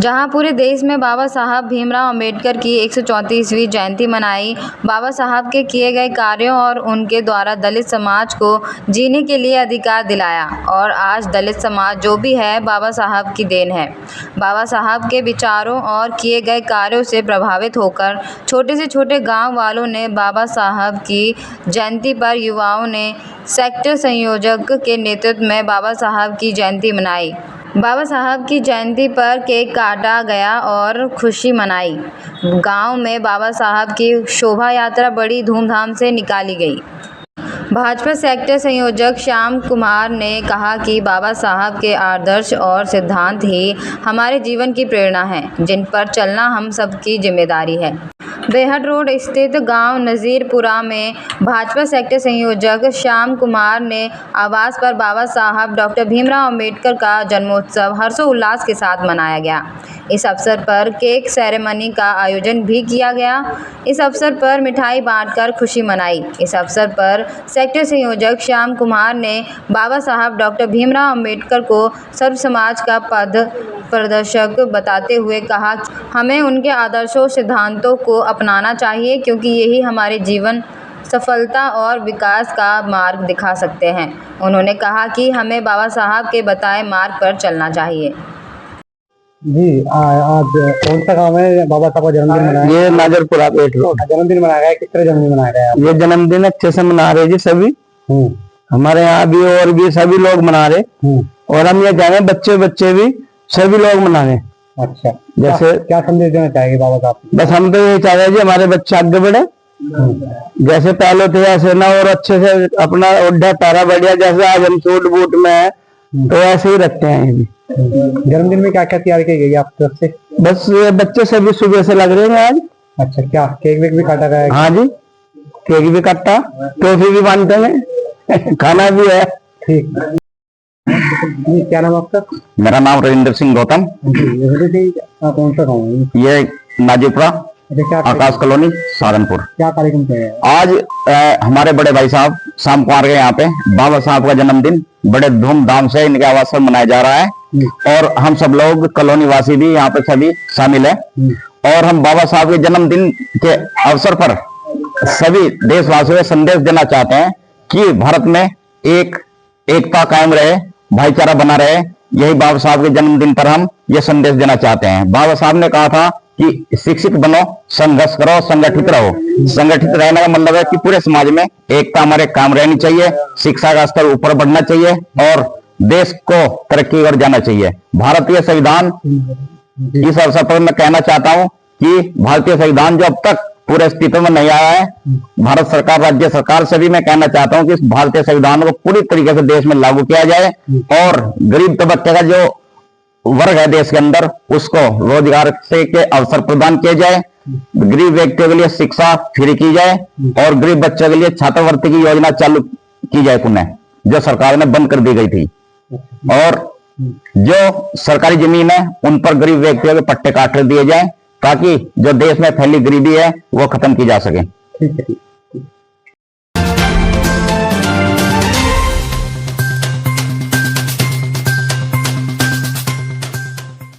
जहां पूरे देश में बाबा साहब भीमराव अंबेडकर की 134वीं जयंती मनाई। बाबा साहब के किए गए कार्यों और उनके द्वारा दलित समाज को जीने के लिए अधिकार दिलाया और आज दलित समाज जो भी है बाबा साहब की देन है। बाबा साहब के विचारों और किए गए कार्यों से प्रभावित होकर छोटे से छोटे गाँव वालों ने बाबा साहब की जयंती पर युवाओं ने सेक्टर संयोजक के नेतृत्व में बाबा साहब की जयंती मनाई। बाबा साहब की जयंती पर केक काटा गया और खुशी मनाई। गांव में बाबा साहब की शोभा यात्रा बड़ी धूमधाम से निकाली गई। भाजपा सेक्टर संयोजक श्याम कुमार ने कहा कि बाबा साहब के आदर्श और सिद्धांत ही हमारे जीवन की प्रेरणा हैं, जिन पर चलना हम सबकी जिम्मेदारी है। बेहट रोड स्थित गांव नज़ीरपुरा में भाजपा सेक्टर संयोजक श्याम कुमार ने आवास पर बाबा साहब डॉक्टर भीमराव अंबेडकर का जन्मोत्सव हर्षोल्लास के साथ मनाया गया। इस अवसर पर केक सेरेमनी का आयोजन भी किया गया। इस अवसर पर मिठाई बांटकर खुशी मनाई। इस अवसर पर सेक्टर संयोजक श्याम कुमार ने बाबा साहब डॉक्टर भीमराव अंबेडकर को सर्व समाज का पथ प्रदर्शक बताते हुए कहा कि हमें उनके आदर्शों सिद्धांतों को अपनाना चाहिए, क्योंकि यही हमारे जीवन सफलता और विकास का मार्ग दिखा सकते हैं। उन्होंने कहा कि हमें बाबा साहब के बताए मार्ग पर चलना चाहिए। जी, आज कौन सा गाँव है बाबा साहब का जन्मदिन मनाया? ये नाजरपुरा बेट रोड जन्मदिन मनाया गया। किस तरह जन्मदिन मनाया गया? ये जन्मदिन अच्छे से मना रहे जी सभी। हमारे यहाँ भी और भी सभी लोग मना रहे और हम ये जाने बच्चे भी सभी लोग मना रहे। अच्छा, जैसे क्या संदेश देना चाहेंगे बाबा साहब? बस हम तो ये चाह रहे हैं जी हमारे बच्चे आगे बढ़े, जैसे पहले थे ऐसे ना, और अच्छे से अपना ओढ़ा पैरा बढ़िया, जैसे आज हम सूट बूट में है तो ऐसे ही रखते हैं। ये भी जन्मदिन में क्या क्या तैयारी की गई आपकी तरफ से? बस ये बच्चे सभी सुबह से लग रहे हैं आज। अच्छा, क्या केक वेक भी काटा गया? हाँ जी, केक भी काटा, टॉफी भी बांटते हैं, खाना भी है। ठीक। क्या नाम आपका? मेरा नाम रविंद्र सिंह गौतम। कौन सा गाँव है? ये नाजीपुरा आकाश कॉलोनी सहारनपुर। क्या कार्यक्रम किया है आज? हमारे बड़े भाई साहब श्याम कुमार के यहाँ पे बाबा साहब का जन्मदिन बड़े धूमधाम से इनके आवास पर मनाया जा रहा है और हम सब लोग कॉलोनी वासी भी यहाँ पे सभी शामिल है। और हम बाबा साहब के जन्मदिन के अवसर पर सभी देशवासियों को संदेश देना चाहते हैं कि भारत में एकता कायम रहे, भाईचारा बना रहे। यही बाबा साहब के जन्मदिन पर हम ये संदेश देना चाहते हैं। बाबा साहब ने कहा था कि शिक्षित बनो, संघर्ष करो, संगठित रहो। संगठित रहने का मतलब है कि पूरे समाज में एकता हमारे काम रहनी चाहिए, शिक्षा का स्तर ऊपर बढ़ना चाहिए और देश को तरक्की और जाना चाहिए। भारतीय संविधान, इस अवसर पर मैं कहना चाहता हूं कि भारतीय संविधान जो अब तक पूरे अस्तित्व में नहीं आया है, भारत सरकार, राज्य सरकार से भी मैं कहना चाहता हूं कि इस भारतीय संविधान को पूरी तरीके से देश में लागू किया जाए और गरीब तबके का जो वर्ग है देश के अंदर उसको रोजगार से के अवसर प्रदान किए जाए। गरीब व्यक्तियों के लिए शिक्षा फ्री की जाए और गरीब बच्चों के लिए छात्रवृत्ति की योजना चालू की जाए पुनः, जो सरकार ने बंद कर दी गई थी। और जो सरकारी जमीन है उन पर गरीब व्यक्तियों के पट्टे काट दिए जाए ताकि जो देश में फैली गरीबी है वो खत्म की जा सके। ठीक है।